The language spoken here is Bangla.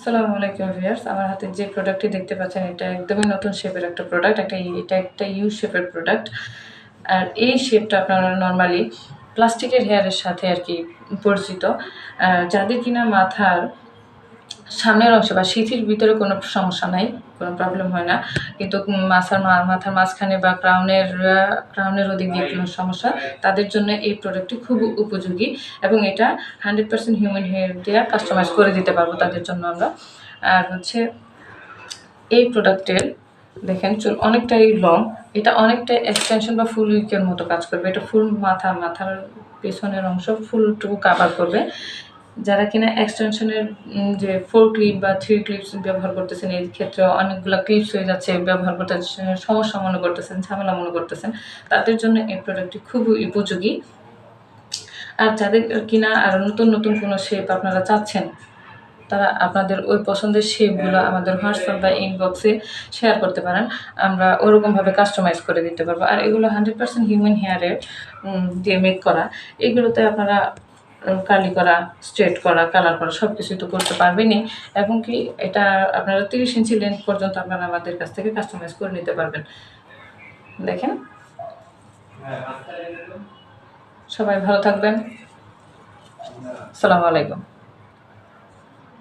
আসসালামু আলাইকুম ভিউয়ার্স, আমার হাতে যে প্রোডাক্টটি দেখতে পাচ্ছেন এটা একদমই নতুন শেপের একটা প্রোডাক্ট। এটা একটা ইউ শেপের প্রোডাক্ট। আর এই শেপটা আপনারা নরমালি প্লাস্টিকের হেয়ারের সাথে আর কি পরিচিত। যাদের কিনা মাথার সামনের অংশে বা সিথির ভিতরে কোনো সমস্যা নাই, কোনো প্রবলেম হয় না, কিন্তু মাথার মাঝখানে বা ক্রাউনের ওদিক দিয়ে কোনো সমস্যা, তাদের জন্য এই প্রোডাক্টটি খুব উপযোগী এবং এটা 100% হিউম্যান হেয়ার দিয়ে কাস্টমাইজ করে দিতে পারবো তাদের জন্য আমরা। আর হচ্ছে এই প্রোডাক্টের দেখেন চুল অনেকটাই লং, এটা অনেকটা এক্সটেনশন বা ফুল উইকের মতো কাজ করবে। এটা ফুল মাথার পেছনের অংশ ফুলটুকু কাভার করবে। যারা কিনা এক্সটেনশনের যে 4 ক্লিপ বা 3 ক্লিপস ব্যবহার করতেছেন, এই ক্ষেত্রে অনেকগুলো ক্লিপস হয়ে যাচ্ছে, ব্যবহার করতে সমস্যা মনে করতেছেন, ঝামেলা মনে করতেছেন, তাদের জন্য এই প্রোডাক্টটি খুবই উপযোগী। আর যাদের কিনা আরও নতুন নতুন কোনো শেপ আপনারা চাচ্ছেন, তারা আপনাদের ওই পছন্দের শেপগুলো আমাদের হোয়াটসঅ্যাপ বা ইনবক্সে শেয়ার করতে পারেন, আমরা ওরকমভাবে কাস্টমাইজ করে দিতে পারবো। আর এগুলো 100% হিউম্যান হেয়ারের দিয়ে মেক করা। এগুলোতে আপনারা কার্লি করা, স্ট্রেট করা, কালার করা সব কিছুই তো করতে পারবেনই, এবং কি এটা আপনারা 30 ইঞ্চি লেন্থ পর্যন্ত আপনারা আমাদের কাছ থেকে কাস্টমাইজ করে নিতে পারবেন। দেখেন, সবাই ভালো থাকবেন। আসসালামু আলাইকুম।